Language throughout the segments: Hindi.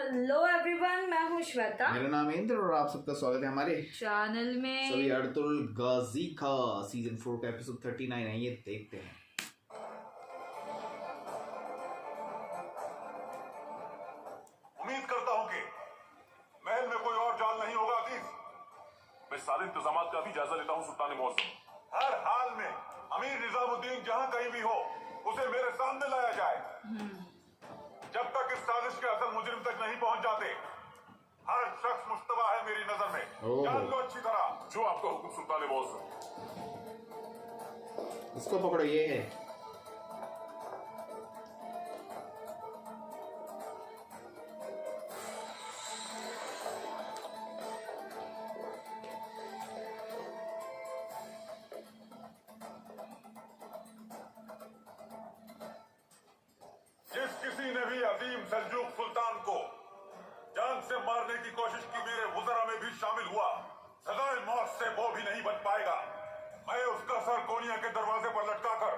हेलो एवरीवन, मैं हूँ श्वेता। मेरा नाम है इंद्र और आप सबका स्वागत है हमारे चैनल में। सभी अर्तुल गाजी का सीजन 4 का एपिसोड 39 है, ये देखते हैं। उम्मीद करता हूं कि महल में कोई और जाल नहीं होगा। अजीज, मैं सारे इंतजाम का भी जायजा लेता हूं। सुल्तान मौसम हर हाल में अमीर निजामुद्दीन जहां कहीं भी हो उसे मेरे सामने लाया जाए। जब तक इस साजिश के असल मुजरिम तक नहीं पहुंच जाते, हर शख्स मुश्तबा है मेरी नजर में। जान लो अच्छी तरह। जो आपका हुक्म सुल्तान मौसम। इसको पकड़ो, ये है। जिस किसी ने भी अजीम सल्जूक सुल्तान को जान से मारने की कोशिश की, मेरे वुज़रा में भी शामिल हुआ, सजाए मौत से वो भी नहीं बच पाएगा। मैं उसका सर कोनिया के दरवाजे पर लटकाकर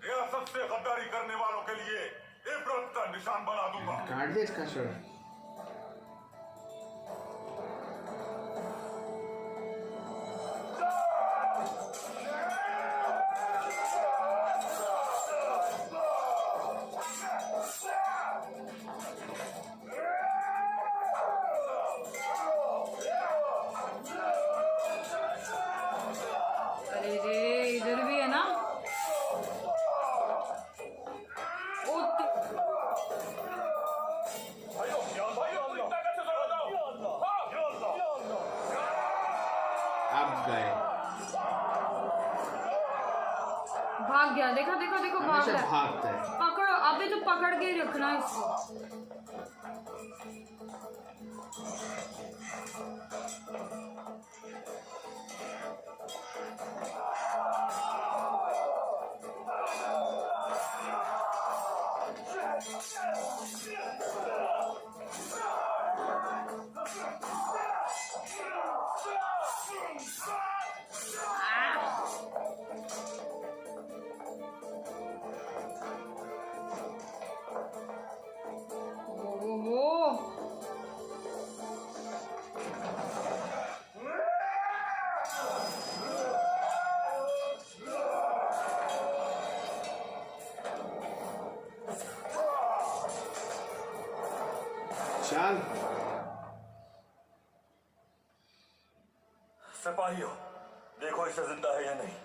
रियासत से गद्दारी करने वालों के लिए इबरत का निशान बना दूंगा। काट दे इसका सर। अरे रे, इधर भी है ना। अब गए, भाग गया। देखो देखो देखो, भाग हमेशा गया। भागता है। पकड़ो, अभी तो पकड़ के ही रखना है इसको। चल सिपाहियों, देखो इसे जिंदा है या नहीं।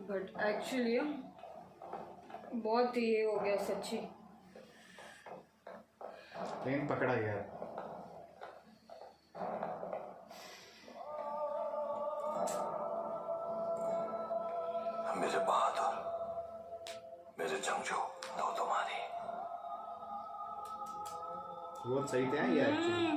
बट एक्चुअली बहुत ये हो गया सच्ची। लेकिन पकड़ा गया। मेरे बहादुर, मेरे जंगजू, दो तुम्हारी। बहुत सही थे ये एक्चुअली।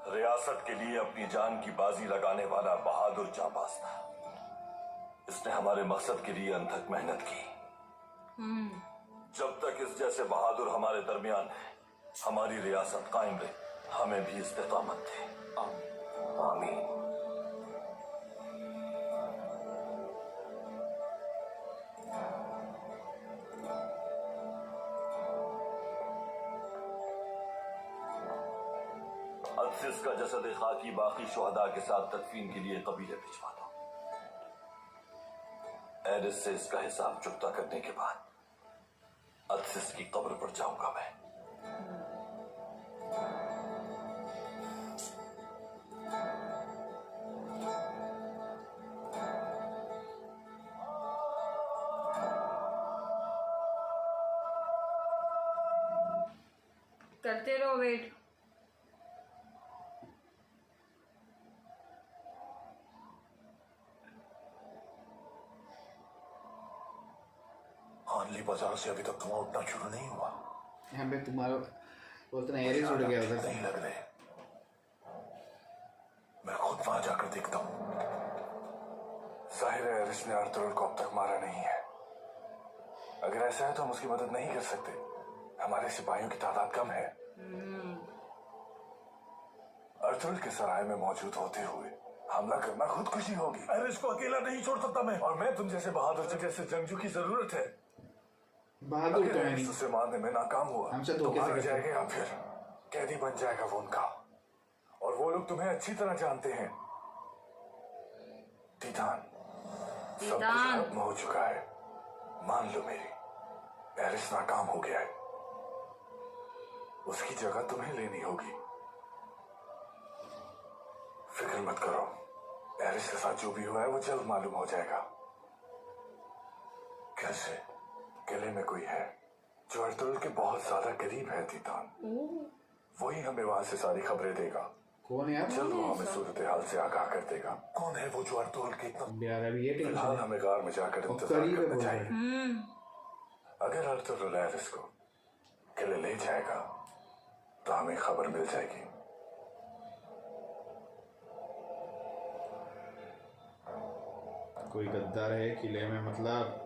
रियासत के लिए अपनी जान की बाजी लगाने वाला बहादुर जांबाज था। इसने हमारे मकसद के लिए अनथक मेहनत की। जब तक इस जैसे बहादुर हमारे दरमियान है, हमारी रियासत कायम रहे। हमें भी इस्तेकामत दे। आमीन। इसका जसद खाकी बाकी शुहदा के साथ तदफीन के लिए कबीले भिजवा दो। एरिस से इसका हिसाब चुकता करने के बाद अदसिस की कब्र पर जाऊंगा मैं। करते रहो वेट। हानली बाजार से अभी तक धुआं उठना शुरू नहीं हुआ। यहाँ पे तुम्हारा बोलते ना एरिस उड़ गया उधर से। नहीं लग रहे। मैं खुद वहां जाकर देखता हूँ। जाहिर है एरिस ने आर्थर को अब तक मारा नहीं है। अगर ऐसा है तो हम उसकी मदद नहीं कर सकते। हमारे सिपाहियों की तादाद कम है। आर्थर के सराय में मौजूद होते हुए हमला करना खुदकुशी होगी। एरिस को अकेला नहीं छोड़ सकता मैं, और मैं तुम जैसे बहादुर जैसे जंगजू की जरूरत है। बहादुर तो है नहीं, उसे मारने में नाकाम हुआ हमसे तो धोखे से मार करते जाएगा या फिर कैदी बन जाएगा वो उनका। और वो लोग तुम्हें अच्छी तरह जानते हैं। टीटान, सब कुछ खत्म हो चुका है। मान लो मेरी, एरिस नाकाम हो गया है। उसकी जगह तुम्हें लेनी होगी। फिक्र मत करो, एरिस के साथ जो भी हुआ है वो जल्द मालूम हो जाएगा। कैसे? किले में कोई है जो अर्तुगरुल के बहुत ज्यादा करीब है टीटान। वही हमें वहां से सारी खबरें देगा। कौन है यार? जल्द वो हमें सूरत हाल से आगाह कर देगा। कौन है वो जो अर्तुगरुल के इतना? यार अभी ये फिलहाल टेंशन हमें गार में जाकर इंतजार करीब है करना बोल रहा चाहिए। अगर अर्तुगरुल एरिस को किले ले जाएगा तो हमें खबर मिल जाएगी। कोई गद्दार है किले में, मतलब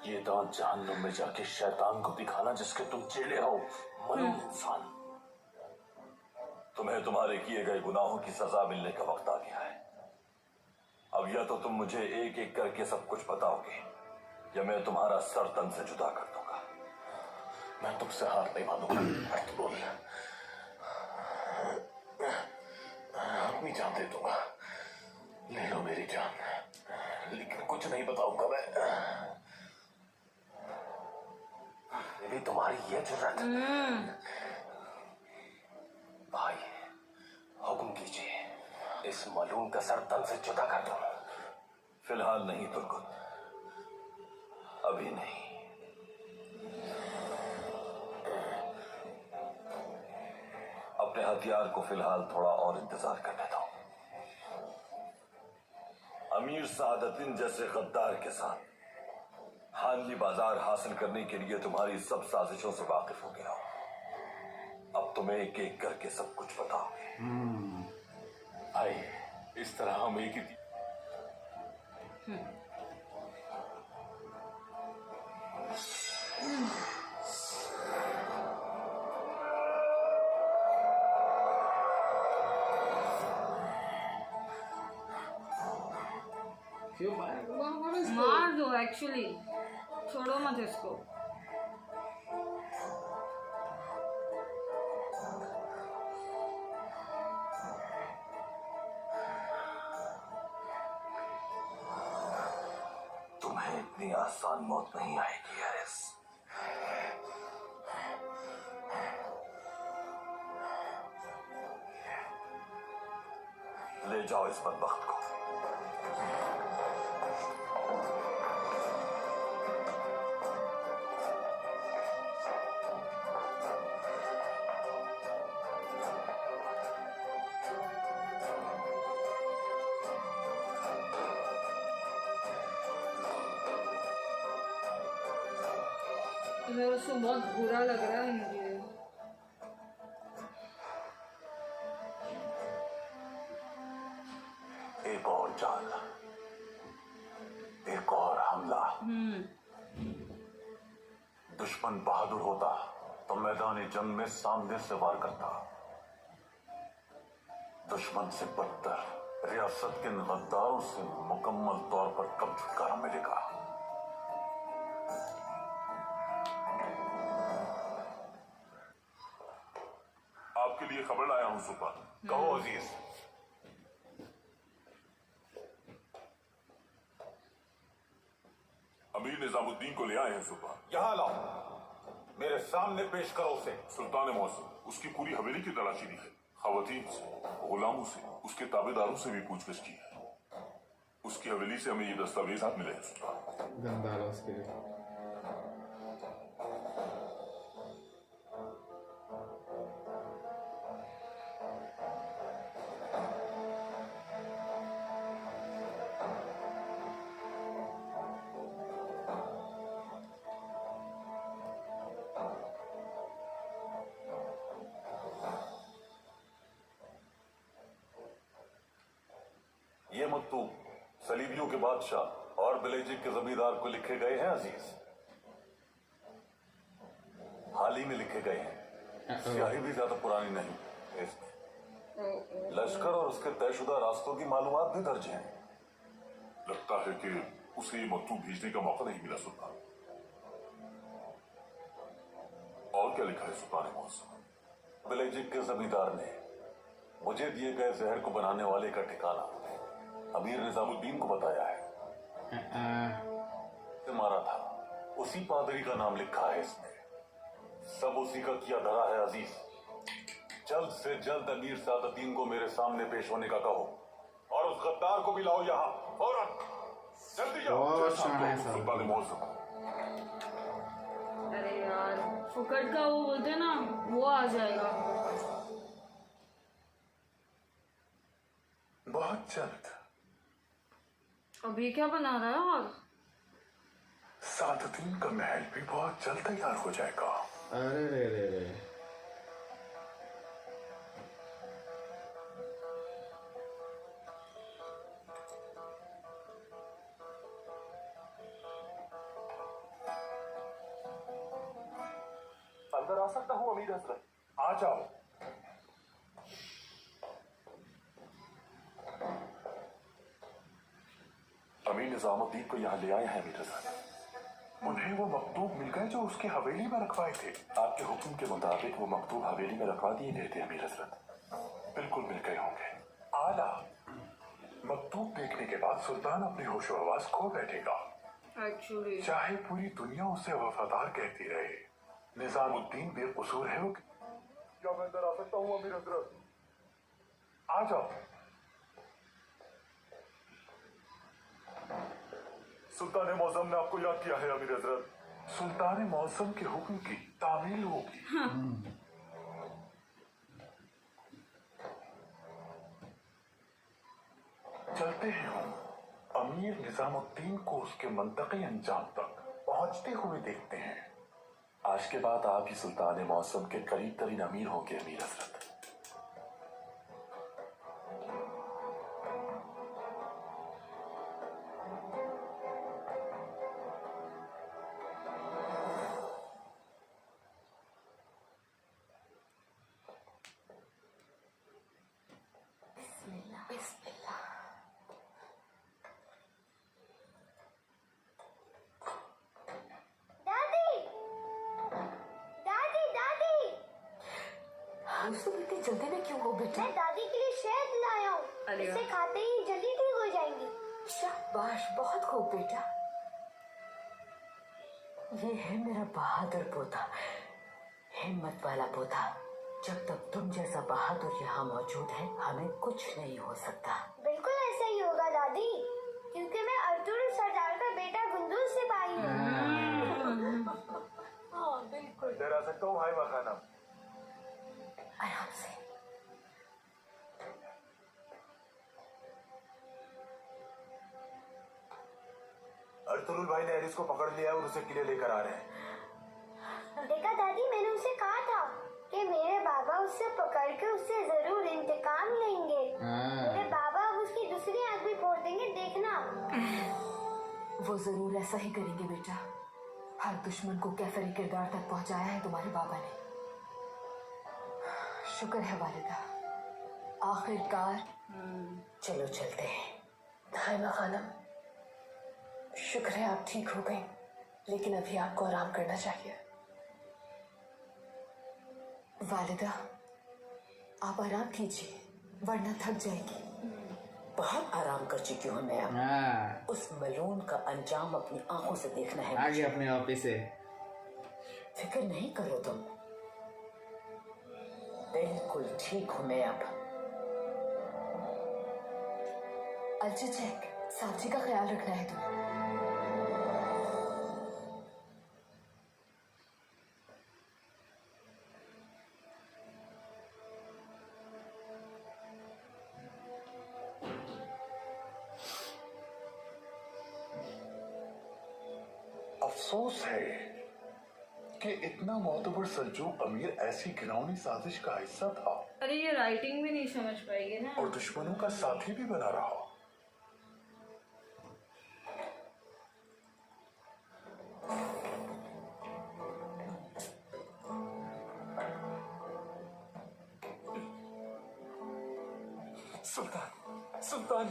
ये दांत जहन्नुम में जाके शैतान को दिखाना जिसके तुम चेले हो, मलूम इंसान। तुम्हें तुम्हारे किए गए गुनाहों की सजा मिलने का वक्त आ गया है। अब या तो तुम मुझे एक एक करके सब कुछ बताओगे या मैं तुम्हारा सर तन से जुदा कर दूंगा। मैं तुमसे हार नहीं मानूंगा। बोल, अपनी जान दे दूंगा। ले लो मेरी जान, लेकिन कुछ नहीं बताऊंगा मैं। मेरी तुम्हारी ये जरूरत। भाई हुक्म कीजिए, इस मालूम का सर तन से जुदा कर दो। फिलहाल नहीं तुर्कुत, अभी नहीं। अपने हथियार को फिलहाल थोड़ा और इंतजार करने दो। अमीर सादतिन जैसे गद्दार के साथ हानली बाजार हासिल करने के लिए तुम्हारी सब साजिशों से वाकिफ हो गया हूं। अब तुम्हें एक एक करके सब कुछ बताओगे। भाई, इस तरह हम एक ही क्यों मार मार दो, एक्चुअली छोड़ो मत इसको। तुम्हें इतनी आसान मौत नहीं आएगी एरिस। ले जाओ इस बदबख्त को। मेरे उसको बहुत बुरा लग रहा है मुझे। एक और चाल, एक और हमला। दुश्मन बहादुर होता तो मैदानी जंग में सामने से वार करता। दुश्मन से बदतर रियासत के गद्दारों से मुकम्मल तौर पर कब छुटकारा मिलेगा। आपके लिए खबर लाया हूं सुपर। कहो अजीज। अमीर निजामुद्दीन को ले आए हैं सुपर। यहां लाओ। मेरे सामने पेश करो उसे। सुल्तान मौसम, उसकी पूरी हवेली की तलाशी दी है, खवातीन से, गुलामों से, उसके ताबेदारों से भी पूछगछ की है। उसकी हवेली से हमें ये दस्तावेजात मिले हैं सुल्तान। गंदा उसके लिए। ये मकतूब सलीबियों के बादशाह और बेलेजिक के जमींदार को लिखे गए हैं अजीज। हाल ही में लिखे गए हैं, स्याही भी ज्यादा पुरानी नहीं। इसमें लश्कर और उसके तयशुदा रास्तों की मालूमात भी दर्ज हैं। लगता है कि उसे ये मकतूब भेजने का मौका नहीं मिला सुल्तान। और क्या लिखा है सुल्तान मौसम? बेलेजिक के जमींदार ने मुझे दिए गए जहर को बनाने वाले का ठिकाना अमीर निजामुद्दीन को बताया है। मारा था, उसी पादरी का नाम लिखा है इसमें। सब उसी का किया धरा है अजीज। जल्द से जल्द अमीर सादुद्दीन को मेरे सामने पेश होने का कहो और उस गद्दार को भी लाओ यहाँ फौरन। जल्दी जाओ। सुल्तान मौसम, अरे यार, फुकट का वो बोलते हैं ना, वो आ जाएगा। बहुत जल्द अभी क्या बना रहा है? और सादुद्दीन का महल भी बहुत जल्द तैयार हो जाएगा। अरे रे रे रे। अंदर आ सकता हूँ अमीर हजरत? आ जाओ। अमीर निजामुद्दीन को यहाँ ले आए हैं अमीर हजरत। उन्हें वो मकतूब मिल गए जो उसकी हवेली में रखवाए थे। आपके हुक्म के मुताबिक वो मकतूब हवेली में रखवा दिए गए थे अमीर हजरत। बिल्कुल मिल गए होंगे। आला, मकतूब देखने के बाद सुल्तान अपनी होशो हवास खो बैठेगा। एक्चुअली चाहे पूरी दुनिया उसे वफादार कहती रहे, निजामुद्दीन बेकसूर है। वो क्या मैं अंदर आ सकता हूँ अमीर हजरत? आ जाओ। सुल्तान मौसम ने आपको याद किया है अमीर हजरत। सुल्तान मौसम के हुक्म की तामील होगी। चलते हैं हम अमीर निजामुद्दीन को उसके मंतक़ी अंजाम तक पहुंचते हुए देखते हैं। आज के बाद आप ही सुल्तान मौसम के करीब तरीन अमीर होंगे अमीर हजरत। इतनी जल्दी में क्यों हो बेटा? मैं दादी के लिए शहद लाया हूँ। अरे इसे खाते ही जल्दी ठीक हो जाएंगी। शाबाश, बहुत खूब बेटा। ये है मेरा बहादुर पोता, हिम्मत वाला पोता। जब तक तुम जैसा बहादुर यहाँ मौजूद है, हमें कुछ नहीं हो सकता। बिल्कुल ऐसा ही होगा दादी, क्योंकि मैं अर्तुगरुल सरदार का बेटा गुंदुज सिपाही हूँ। हाँ बिल्कुल। इधर आ सकता हूँ भाई मखाना? आराम से। अर्तुगरुल भाई ने एरिस को पकड़ लिया और उसे किले लेकर आ रहे हैं। देखा दादी, मैंने उसे कहा था कि मेरे बाबा उससे पकड़ के उससे जरूर इंतकाम लेंगे। मेरे बाबा अब उसकी दूसरी आंख भी फोड़ देंगे, देखना। वो जरूर ऐसा ही करेंगे बेटा। हर दुश्मन को कैफरी किरदार तक पहुंचाया है तुम्हारे बाबा ने। शुक्र है वालिदा, आखिरकार। चलो चलते हैं। हाइमा खानम, शुक्र है आप ठीक हो गई, लेकिन अभी आपको आराम करना चाहिए। वालिदा, आप आराम कीजिए वरना थक जाएगी। बहुत आराम कर चुकी हूँ मैं। अब उस मलून का अंजाम अपनी आंखों से देखना है। आगे अपने ऑफिस से फिक्र नहीं करो तुम, बिल्कुल ठीक हूं मैं अब। अलजी चेक, साहब जी का ख्याल रखना है तुम्हें। अफसोस है कि इतना मोतबर सल्जूक अमीर ऐसी घिनौनी साजिश का हिस्सा था अरे ये राइटिंग भी नहीं समझ पाएगी ना। और दुश्मनों का साथी भी बना रहा। सुल्तान, सुल्तान,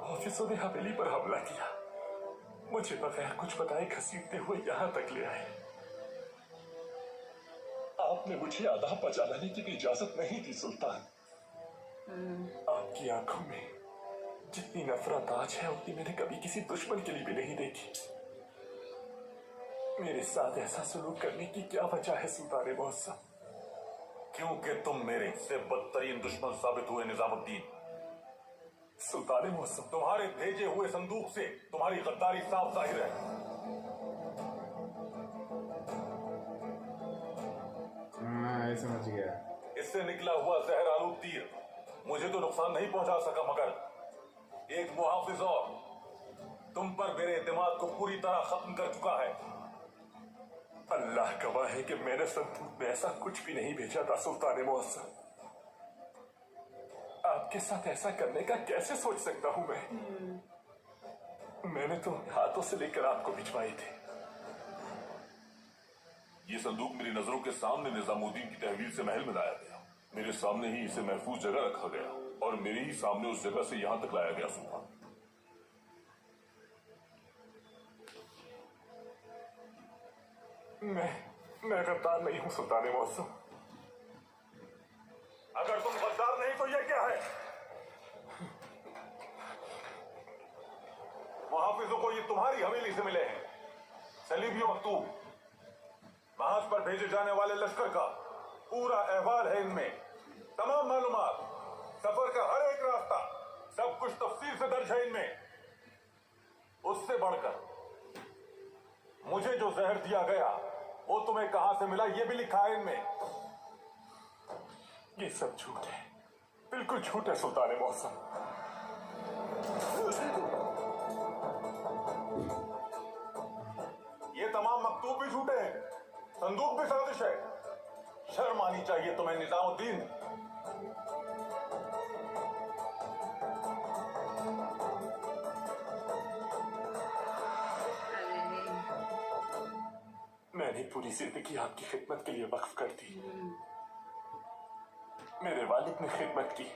ऑफिसरों ने हवेली पर हमला किया, मुझे बगैर कुछ बताए घसीटते हुए यहां तक ले आए। आपने मुझे आदाब बचा लाने की भी इजाजत नहीं दी सुल्तान। आपकी आंखों में जितनी नफरत आज है उतनी मैंने कभी किसी दुश्मन के लिए भी नहीं देखी। मेरे साथ ऐसा सलूक करने की क्या वजह है सुल्तान मौसम? क्योंकि तुम मेरे से बदतरीन दुश्मन साबित हुए निजामुद्दीन। सुल्तान मौसम, तुम्हारे भेजे हुए संदूक से तुम्हारी गद्दारी साफ जाहिर है। हाँ समझ गया। इससे निकला हुआ जहर आलूद तीर मुझे तो नुकसान नहीं पहुंचा सका, मगर एक मुहाफिज और तुम पर मेरे एतमाद को पूरी तरह खत्म कर चुका है। अल्लाह गवाह है कि मैंने संदूक में ऐसा कुछ भी नहीं भेजा था सुल्तान मौसम। आपके साथ ऐसा करने का कैसे सोच सकता हूं मैं? मैंने तो हाथों से लेकर आपको भिजवाए थे। ये संदूक मेरी नजरों के सामने निजामुद्दीन की तहवील से महल में लाया गया। मेरे सामने ही इसे महफूज जगह रखा गया और मेरे ही सामने उस जगह से यहां तक लाया गया। सुल्तान, मैं गद्दार नहीं हूं सुल्तान मौसम। अगर तुम गद्दार नहीं तो ये क्या है? मुहाफिजों को ये तुम्हारी हवेली से मिले हैं। सलीबियों मकतूब महाज पर भेजे जाने वाले लश्कर का पूरा अहवाल है इनमें। तमाम मालूमात, सफर का हर एक रास्ता, सब कुछ तफसील से दर्ज है इनमें। उससे बढ़कर मुझे जो जहर दिया गया वो तुम्हें कहां से मिला ये भी लिखा है इनमें। ये सब झूठ है, बिल्कुल झूठ है सुल्तान मौसम। ये तमाम मकतूब भी झूठे हैं, संदूक भी साजिश है। शर्म आनी चाहिए तुम्हें निजामुद्दीन। मैंने पूरी जिंदगी आपकी खिदमत के लिए वक्फ कर दी। मेरे वालिद ने खिदमत की,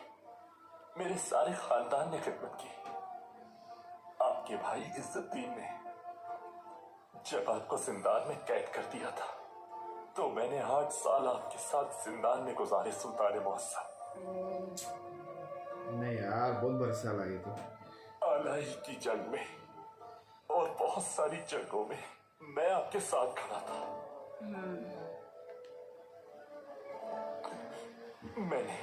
मेरे सारे खानदान ने खिदमत की। आपके भाई इज्जतदीन ने जब आपको जिंदान में कैद कर दिया था तो मैंने 8 साल आपके साथ जिंदान में गुजारे सुल्तान मौसम। नहीं यार बहुत बरसा लगी तो। आलाई की जंग में और बहुत सारी जंगों में मैं आपके साथ खड़ा था। मैंने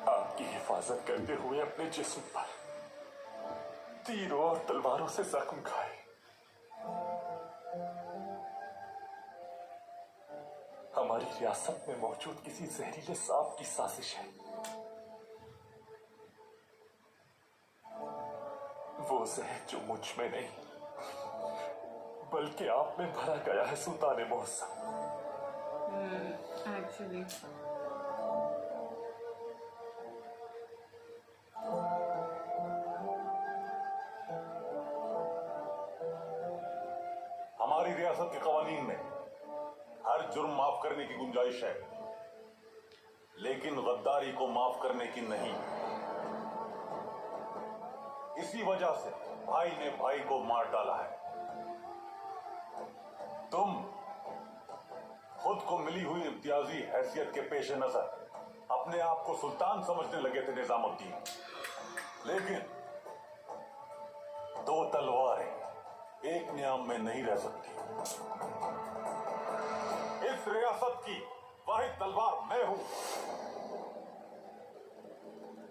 आपकी हिफाजत करते हुए अपने जिस्म पर तीरों और तलवारों से जख्म खाए। हमारी रियासत में मौजूद किसी जहरीले सांप की साजिश है। वो जहर जो मुझ में नहीं बल्कि आप में भरा गया है सुल्तान मौसम। एक्चुअली हमारी रियासत के कवानीन में हर जुर्म माफ करने की गुंजाइश है, लेकिन गद्दारी को माफ करने की नहीं। इसी वजह से भाई ने भाई को मार डाला है। तुम खुद को मिली हुई इम्तियाजी हैसियत के पेश नजर अपने आप को सुल्तान समझने लगे थे निजामुद्दीन, लेकिन दो तलवारें एक नियाम में नहीं रह सकती। इस रियासत की वाहिद तलवार मैं हूं।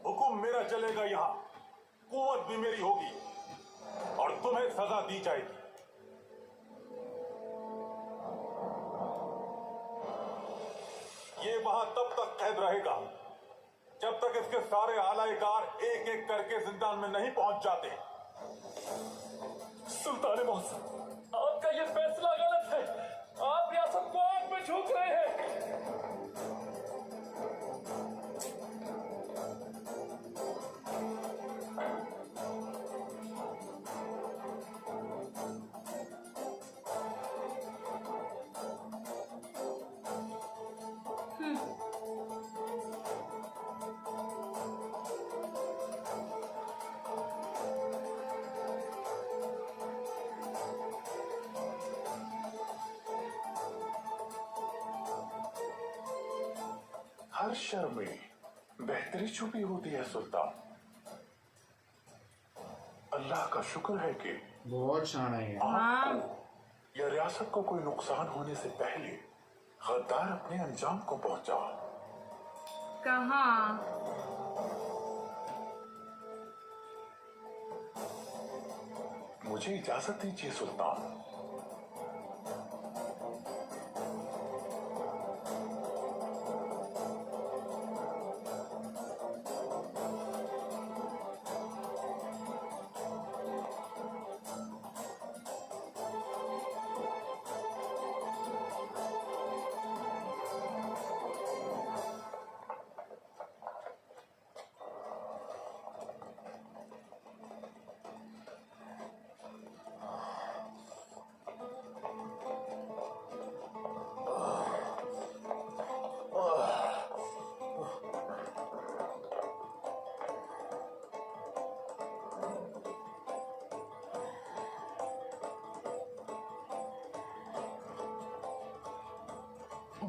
हुक्म मेरा चलेगा यहां, कुव्वत भी मेरी होगी और तुम्हें सजा दी जाएगी। ये वहां तब तक कैद रहेगा जब तक इसके सारे आलाएकार एक एक करके जिंदान में नहीं पहुंच जाते। सुल्तान मौसम, आपका ये फैसला गलत है। आप रियासत को आग में झोंक रहे हैं। हर शर में बेहतरी छुपी होती है सुल्तान। अल्लाह का शुक्र है कि बहुत शाना है। हाँ या रियासत को कोई नुकसान होने से पहले गद्दार अपने अंजाम को पहुंचा। कहाँ? मुझे इजाजत दीजिए सुल्तान।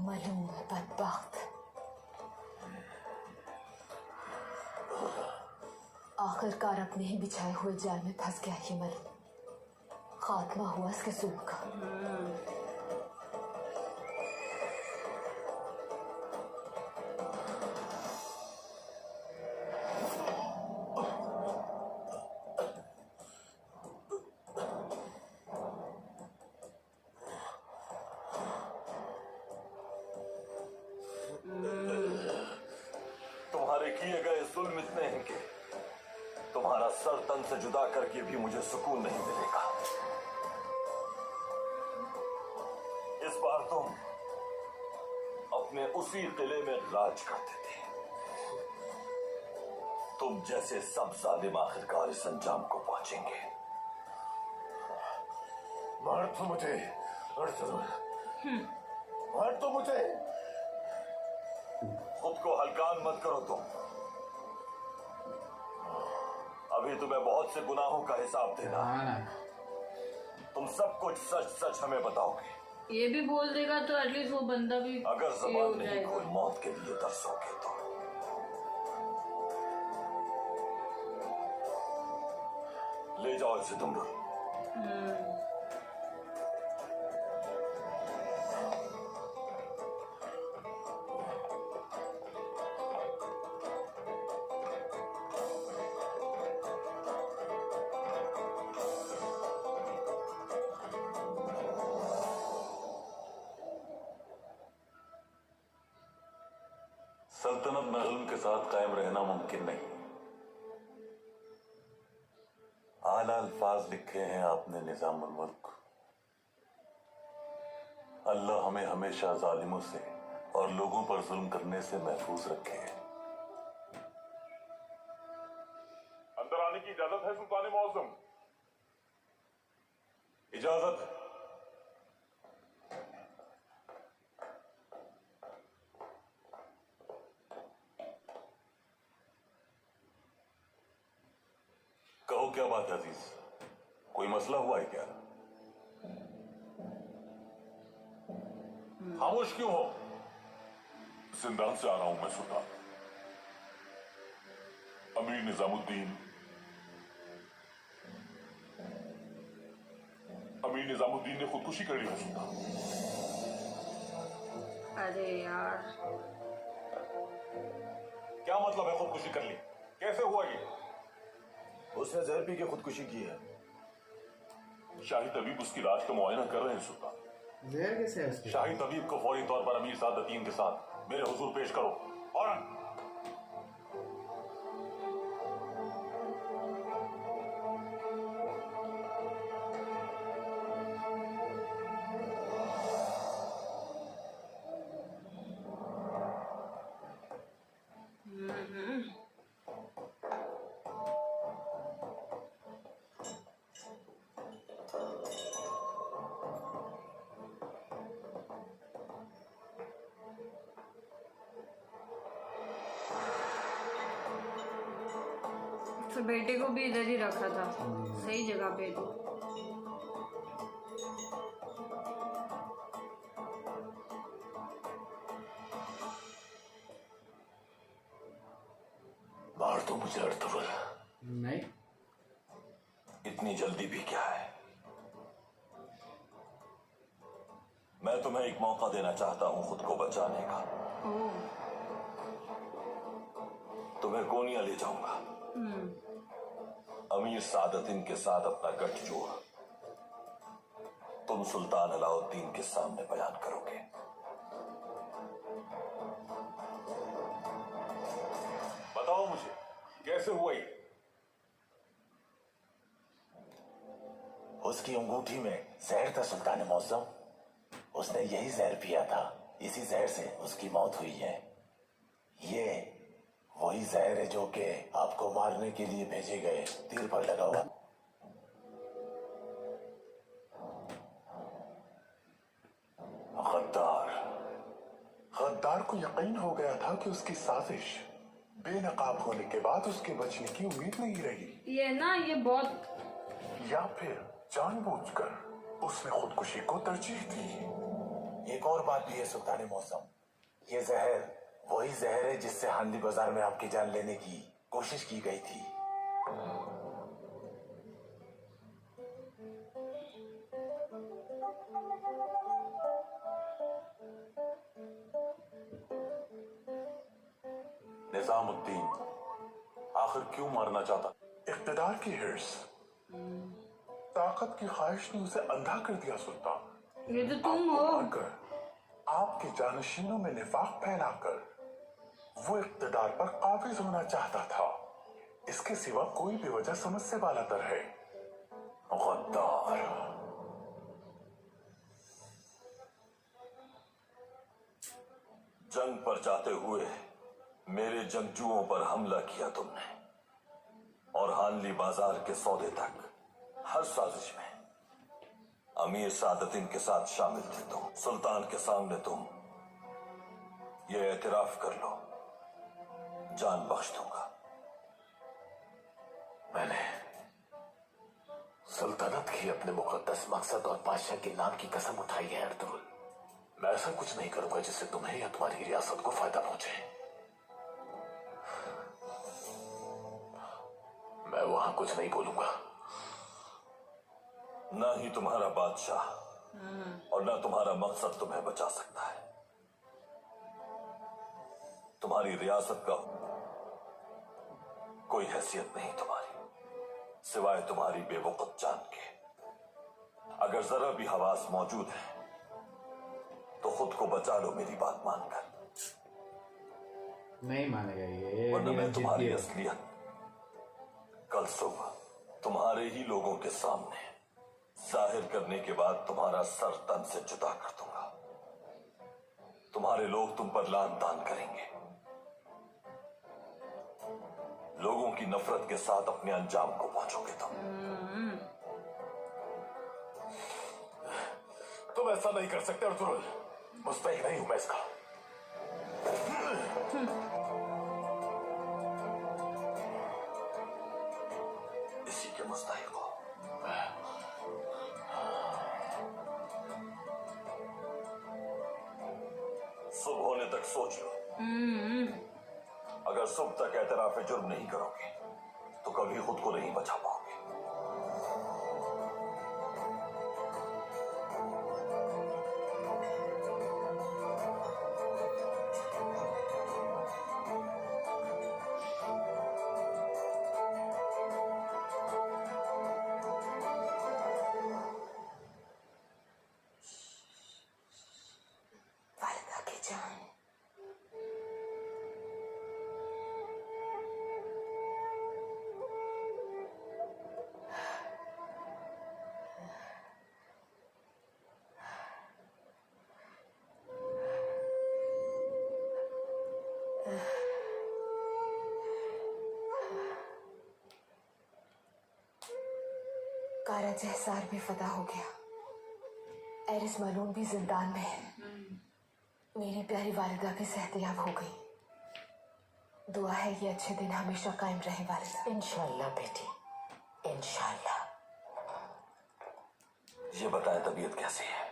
मलूम बदबख्त, आखिरकार अपने ही बिछाए हुए जाल में फंस गया ये मलूम। खात्मा हुआ इसके जुल्म का। तुम्हारे किए गए जुल्म इतने हैं कि तुम्हारा सर तन से जुदा करके भी मुझे सुकून नहीं मिलेगा। इस बार तुम अपने उसी किले में राज करते थे। तुम जैसे सब जालिम आखिरकार इस अंजाम को पहुंचेंगे। मार तो मुझे, मार तो मुझे। खुद को हल्कान मत करो तुम। अभी तुम्हें बहुत से गुनाहों का हिसाब देना। हाँ ना। तुम सब कुछ सच सच हमें बताओगे। ये भी बोल देगा तो एटलीस्ट वो बंदा भी अगर ये जबान हो नहीं जाएगा। खोई मौत के लिए तरसोगे तो ले जाओ इसे तुम लोग। सल्तनत में जुल्म के साथ कायम रहना मुमकिन नहीं। आला अल्फाज लिखे हैं आपने निजामुल मुल्क। अल्लाह हमें हमेशा जालिमों से और लोगों पर जुल्म करने से महफूज रखे। अंदर आने की इजाजत है सुल्तान मौसम? इजाजत है। कहो क्या बात है अजीज, कोई मसला हुआ है क्या? खामोश क्यों हो? जिंदान से आ रहा हूं मैं सुल्तान। अमीर निजामुद्दीन ने खुदकुशी कर ली है सुल्तान। अरे यार, क्या मतलब है खुदकुशी कर ली? कैसे हुआ ये? उसने जहर पी के खुदकुशी की है। शाही तबीब उसकी लाश का मुआयना कर रहे हैं सुल्तान। जहर कैसे है उसके? शाही तबीब को फौरी तौर पर अमीर सादतीन के साथ मेरे हुजूर पेश करो। फौरन। तो बेटे को भी इधर ही रखा था, सही जगह पे तो। मार दो मुझे अर्तुगरुल। नहीं, इतनी जल्दी भी क्या है? मैं तुम्हें एक मौका देना चाहता हूं खुद को बचाने का। ओह, तुम्हें कोनिया ले जाऊंगा। अमीर सादतीन के साथ अपना गठजोड़ तुम सुल्तान अलाउद्दीन के सामने बयान करोगे। बताओ मुझे कैसे हुआ ये? उसकी अंगूठी में जहर था सुल्तान मौसम। उसने यही जहर पिया था, इसी जहर से उसकी मौत हुई है। ये वही जहर है जो कि आपको मारने के लिए भेजे गए तीर पर लगा हुआ। गद्दार को यकीन हो गया था कि उसकी साजिश बेनकाब होने के बाद उसके बचने की उम्मीद नहीं रही, ये ना, ये बहुत या फिर जानबूझकर उसने खुदकुशी को तरजीह दी। एक और बात भी है सुल्तान मौसम, ये जहर वही जहर है जिससे हांडी बाजार में आपकी जान लेने की कोशिश की गई थी। निजामुद्दीन आखिर क्यों मारना चाहता? इख्तिदार की हिर्स, ताकत की ख्वाहिश ने उसे अंधा कर दिया सुल्तान। ये तो तुम हो। मारकर, आपके जानशीनों में निफाक फैलाकर वो इख्तिदार पर काबिज होना चाहता था। इसके सिवा कोई भी वजह समझ से बालातर है। गद्दार। जंग पर जाते हुए मेरे जंगजुओं पर हमला किया तुमने, और हानली बाजार के सौदे तक हर साजिश में अमीर सादतीन के साथ शामिल थे तुम। सुल्तान के सामने तुम ये एतराफ कर लो, जान बख्श दूंगा। मैंने सल्तनत की अपने मुकद्दस मकसद और बादशाह के नाम की कसम उठाई है अर्तुगरुल। मैं ऐसा कुछ नहीं करूंगा जिससे तुम्हें या तुम्हारी रियासत को फायदा पहुंचे। मैं वहां कुछ नहीं बोलूंगा। ना ही तुम्हारा बादशाह और ना तुम्हारा मकसद तुम्हें बचा सकता है। तुम्हारी रियासत का कोई हैसियत नहीं तुम्हारी, सिवाय तुम्हारी बेवकूफ जान के। अगर जरा भी हवास मौजूद है तो खुद को बचा लो मेरी बात मानकर, नहीं मानेगा ये। वरना मैं तुम्हारी जिद्दी है। असलियत कल सुबह तुम्हारे ही लोगों के सामने जाहिर करने के बाद तुम्हारा सर तन से जुदा कर दूंगा। तुम्हारे लोग तुम पर लान तान करेंगे, लोगों की नफरत के साथ अपने अंजाम को पहुंचोगे तुम ऐसा नहीं कर सकते अर्तुगरुल, मुस्तहिक नहीं हूं मैं इसका। इसी के मुस्तहिक हो। सुबह होने तक सोच लो। अगर सुबह तक एतराफ जुर्म नहीं करोगे तो कभी खुद को नहीं बचा पाओगे। वालिदा की जान, कारा जहसार भी फदा हो गया। एरिस मलूम भी जिंदान में है। मेरी प्यारी वालिदा की सेहतयाब हो गई। दुआ है ये अच्छे दिन हमेशा कायम रहे वालिदा। इंशाल्लाह बेटी, इंशाल्लाह। ये बताएं तबीयत कैसी है?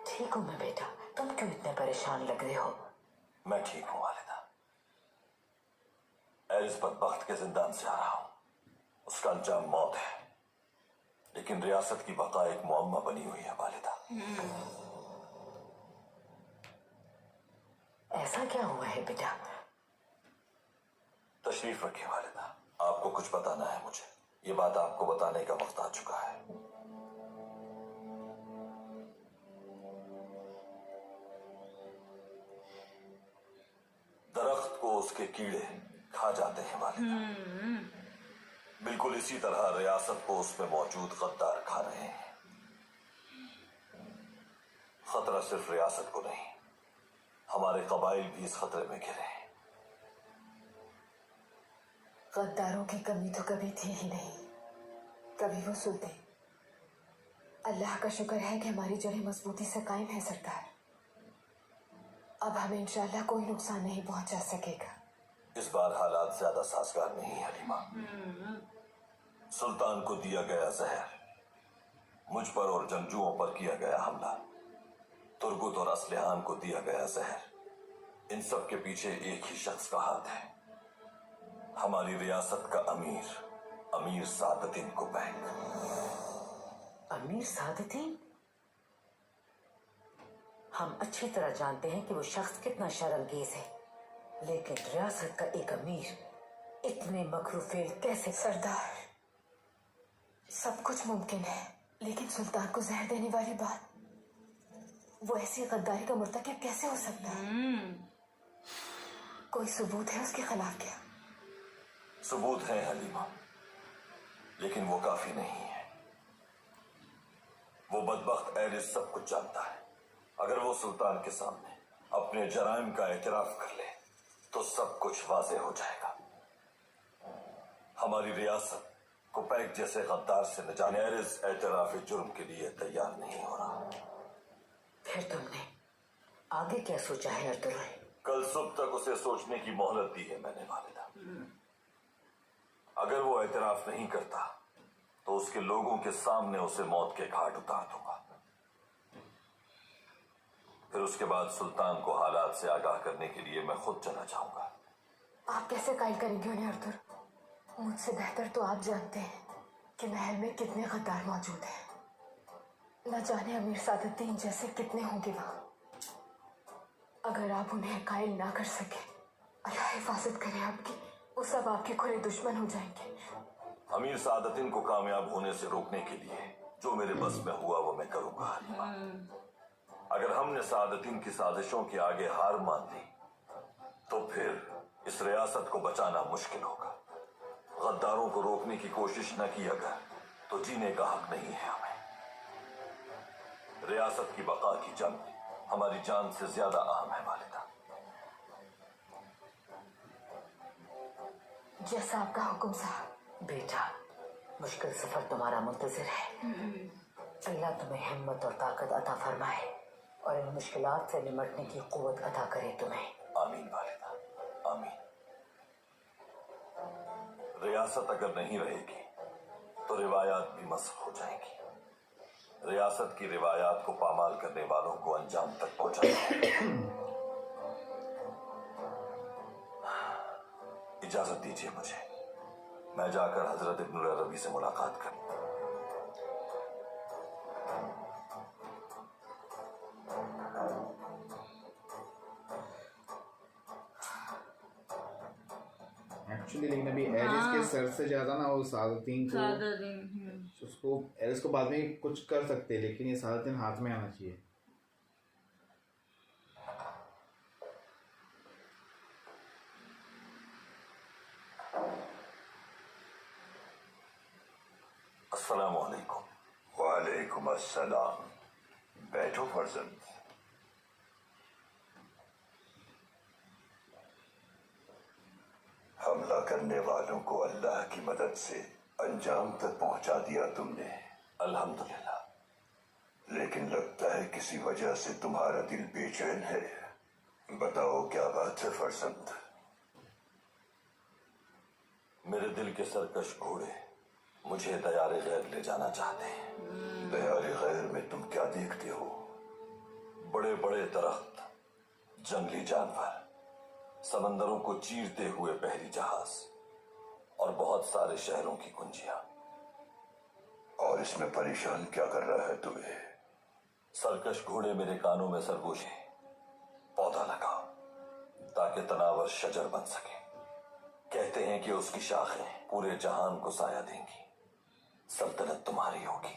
ठीक हूँ मैं बेटा, तुम क्यों इतने परेशान लग रहे हो? मैं ठीक हूँ वालिदा। एरिस बदबख्त के जिंदान से आ रहा हूँ। उसका अंजाम मौत है, लेकिन रियासत की बका एक मुअम्मा बनी हुई है वालिदा। ऐसा क्या हुआ है बेटा? तशरीफ रखिए वालिदा, आपको कुछ बताना है मुझे। ये बात आपको बताने का वक्त आ चुका है। दरख्त को उसके कीड़े खा जाते हैं वालिदा। बिल्कुल इसी तरह रियासत को उसमें मौजूद गद्दार खा रहे हैं। खतरा सिर्फ रियासत को नहीं, हमारे कबाइल भी इस खतरे में घिरे हैं। गद्दारों की कमी तो कभी थी ही नहीं, कभी वो सुनते। अल्लाह का शुक्र है कि हमारी जड़ें मजबूती से कायम है सरकार। अब हमें इंशाल्लाह कोई नुकसान नहीं पहुंचा सकेगा। इस बार हालात ज्यादा साजगार नहीं है हलीमा। सुल्तान को दिया गया जहर, मुझ पर और जंगजुओं पर किया गया हमला, तुर्गुत और असलिहान को दिया गया जहर, इन सब के पीछे एक ही शख्स का हाथ है। हमारी रियासत का अमीर, अमीर सादुद्दीन कुपैक। अमीर सादुद्दीन? हम अच्छी तरह जानते हैं कि वो शख्स कितना शर्मगेज है, लेकिन रियासत का एक अमीर इतने मकरूफेल कैसे? सरदार, सब कुछ मुमकिन है, लेकिन सुल्तान को जहर देने वाली बात, वो ऐसी गद्दारी का मुर्तकिब कैसे हो सकता है? कोई सबूत है उसके खिलाफ क्या? सबूत है हलीमा, लेकिन वो काफी नहीं है। वो बदबख्त एरिस सब कुछ जानता है। अगर वो सुल्तान के सामने अपने जराइम का एतराफ कर ले तो सब कुछ वाज़ेह हो जाएगा। हमारी रियासत कुपैक जैसे गद्दार से न जाने एरिस एतराफ जुर्म के लिए तैयार नहीं हो रहा। फिर तुमने आगे क्या सोचा है अर्तुगरुल? कल सुबह तक उसे सोचने की मोहलत दी है मैंने वालिदा। अगर वो एतराफ नहीं करता तो उसके लोगों के सामने उसे मौत के घाट उतार दूंगा। फिर उसके बाद सुल्तान को हालात से आगाह करने के लिए मैं खुद चला जाऊंगा। आप कैसे कायल करेंगे उन्हें अर्तुगरुल? मुझसे बेहतर तो आप जानते हैं कि महल में कितने गद्दार मौजूद हैं। न जाने अमीर सादुद्दीन जैसे कितने होंगे वहां। अगर आप उन्हें कायल ना कर सके, अल्लाह हिफाजत करे आपकी, वो सब आपके खुले दुश्मन हो जाएंगे। अमीर सादुद्दीन को कामयाब होने से रोकने के लिए जो मेरे बस में हुआ वो मैं करूंगा हलीमा। अगर हमने सादुद्दीन की साजिशों के आगे हार मान ली तो फिर इस रियासत को बचाना मुश्किल होगा। गद्दारों को रोकने की कोशिश न की अगर, तो जीने का हक नहीं है हमें। रियासत की बका की जंग हमारी जान से ज्यादा अहम है वालिदा। जैसा आपका हुक्म साहब। बेटा, मुश्किल सफर तुम्हारा मुंतजिर है। अल्लाह तुम्हें हिम्मत और ताकत अता फरमाए और इन मुश्किलात से निमटने की कुव्वत अता करे तुम्हें। आमीन वालिदा, आमीन। रियासत अगर नहीं रहेगी तो रिवायात भी मस्ख हो जाएंगी। रियासत की रिवायात को पामाल करने वालों को अंजाम तक पहुंचाना। इजाजत दीजिए मुझे, मैं जाकर हजरत इब्नुल अरबी से मुलाकात करूं। एक्चुअली लेकिन अभी एरिस के सर से ज्यादा ना वो सादतीन को उसको एरिस को बाद में कुछ कर सकते हैं, लेकिन ये सादतीन हाथ में आना चाहिए। अस्सलाम वालेकुम। वालेकुम अस्सलाम। बैठो फर्जंद। हमला करने वालों को अल्लाह की मदद से अंजाम तक पहुंचा दिया तुमने, अल्हम्दुलिल्लाह। लेकिन लगता है किसी वजह से तुम्हारा दिल बेचैन है। बताओ क्या बात है फर्जंद? मेरे दिल के सरकश घोड़े मुझे दयारे गैर ले जाना चाहते हैं। दयारे गैर में तुम क्या देखते हो? बड़े बड़े दरख्त, जंगली जानवर, समंदरों को चीरते हुए बहरी जहाज और बहुत सारे शहरों की कुंजियां। और इसमें परेशान क्या कर रहा है तुम्हें? सरकश घोड़े मेरे कानों में सरगोशे पौधा लगा ताकि तनावर शजर बन सके। कहते हैं कि उसकी शाखें पूरे जहान को साया देंगी। सल्तनत तुम्हारी होगी।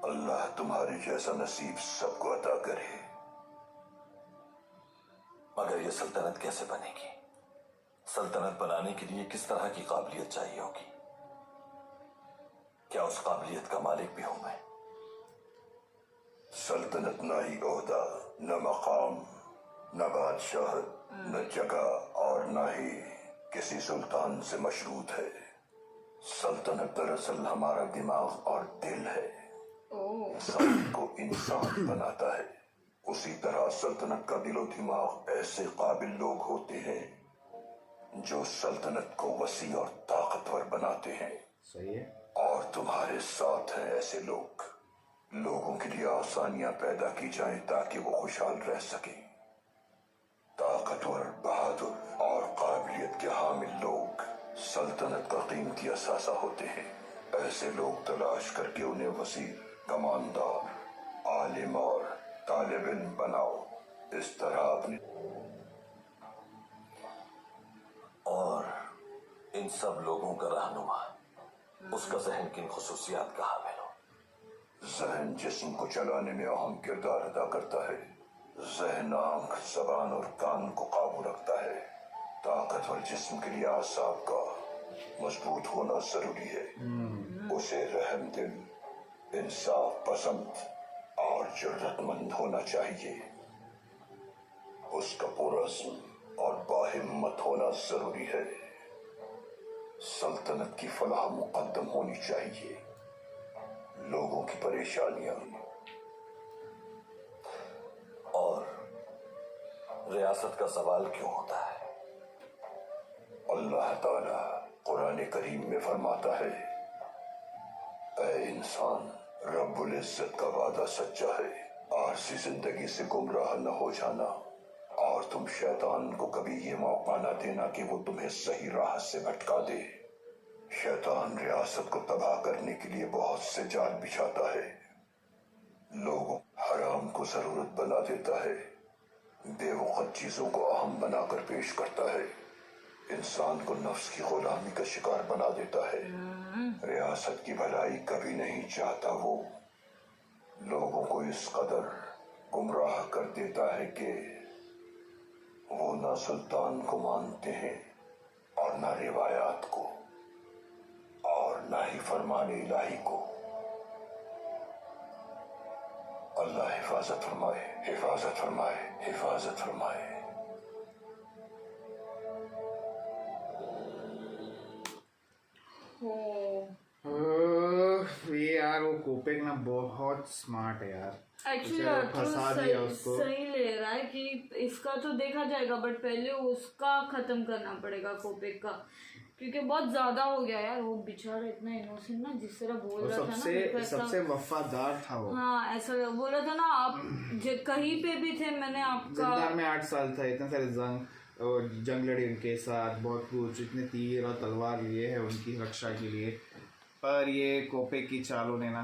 अल्लाह तुम्हारे जैसा नसीब सबको अता करे। मगर यह सल्तनत कैसे बनेगी? सल्तनत बनाने के लिए किस तरह की काबिलियत चाहिए होगी? क्या उस काबिलियत का मालिक भी हूं मैं? सल्तनत ना ही ओहदा, न मकाम, न बादशाहत, न जगह और न ही किसी सुल्तान से मशरूत है। सल्तनत दरअसल हमारा दिमाग और दिल है। इंसान को इंसान बनाता है। उसी तरह सल्तनत का दिलो दिमाग ऐसे काबिल लोग होते हैं जो सल्तनत को वसी और ताकतवर बनाते हैं। सही है। और तुम्हारे साथ हैं ऐसे लोग। लोगों के लिए आसानियां पैदा की जाएं ताकि वो खुशहाल रह सके। ताकतवर, बहादुर और काबिलियत के हामिल लोग सल्तनत का कीमती असासा होते हैं। ऐसे लोग तलाश करके उन्हें वजीर, कमांडर, आलिम और तालिब इल्म बनाओ। इस तरह अपने और इन सब लोगों का रहनुमा, उसका जहन किन खुसूसियात का हामिल हो? जहन जिस्म को चलाने में अहम किरदार अदा करता है। जहन आंख, जबान और कान को काबू रखता है। ताकतवर जिस्म के लिए आसाब का मजबूत होना जरूरी है। उसे रहमदिल, इंसाफ पसंद और जुर्रतमंद होना चाहिए। उसका पुरज़्म और बाहिम्मत होना जरूरी है। सल्तनत की फलाह मुकद्दम होनी चाहिए। लोगों की परेशानियां और रियासत का सवाल क्यों होता है? अल्लाह ताला कुरान करीम में फरमाता है, ऐ इंसान, रब्बुल इज्जत का वादा सच्चा है, आरसी जिंदगी से गुमराह न हो जाना, और तुम शैतान को कभी ये मौका न देना कि वो तुम्हें सही राह से भटका दे। शैतान रियासत को तबाह करने के लिए बहुत से जाल बिछाता है। लोगों हराम को जरूरत बना देता है, बेवकूफ चीजों को अहम बनाकर पेश करता है, इंसान को नफ्स की गुलामी का शिकार बना देता है। रियासत की भलाई कभी नहीं चाहता। वो लोगों को इस कदर गुमराह कर देता है कि वो ना सुल्तान को मानते हैं और ना रिवायात को और ना ही फरमान इलाही को। अल्लाह हिफाजत फरमाए, हिफाजत फरमाए, हिफाजत फरमाए। यार वो कोपेक ना बहुत स्मार्ट है यार। एक्चुअली फंसा दिया उसको। सही ले रहा है कि इसका तो देखा जाएगा, बट पहले उसका खत्म करना पड़ेगा कोपेक का, क्योंकि बहुत ज्यादा हो गया यार, वो बेचारा इतना इनोसेंट ना, जिस तरह बोल रहा था ना, सबसे सबसे वफादार था वो। हाँ ऐसा बोल रहा था ना, आप कहीं पे भी थे मैंने आपका। जिंदार में 8 साल था, इतने सारे जंग लड़ी उनके साथ, बहुत कुछ, इतने तीर और तलवार लिए है उनकी रक्षा के लिए, पर ये कोपे की चालों ने ना,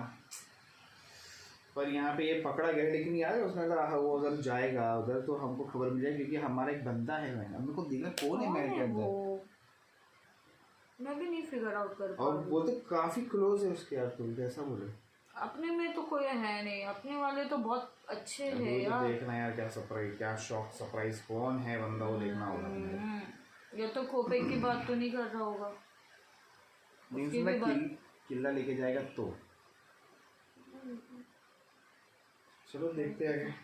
पर यहाँ पे ये पकड़ा गया। लेकिन यार उसने कहा वो उधर जाएगा, उधर तो हमको खबर मिल जाएगी, क्योंकि हमारा एक बंदा है। मैंने हमको देखा कौन है महल के अंदर, मैं भी नहीं फिगर आउट कर पा और वो तो काफी क्लोज है उसके यार। तुम कैसा बोले, अपने में तो कोई है नहीं, अपने वाले तो बहुत अच्छे हैं तो यार। देखना यार क्या सरप्राइज, क्या शॉक सरप्राइज कौन है बंदा, वो देखना होगा। ये तो कोपे की बात तो नहीं कर रहा होगा, उसकी भी बात। किला लेके जाएगा तो चलो देखते हैं।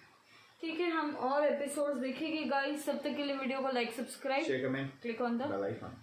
ठीक है, हम और एपिसोड्स देखेंगे गाइस। तब तक के लिए वीडियो को like, subscribe, share, comment, click on the bell icon.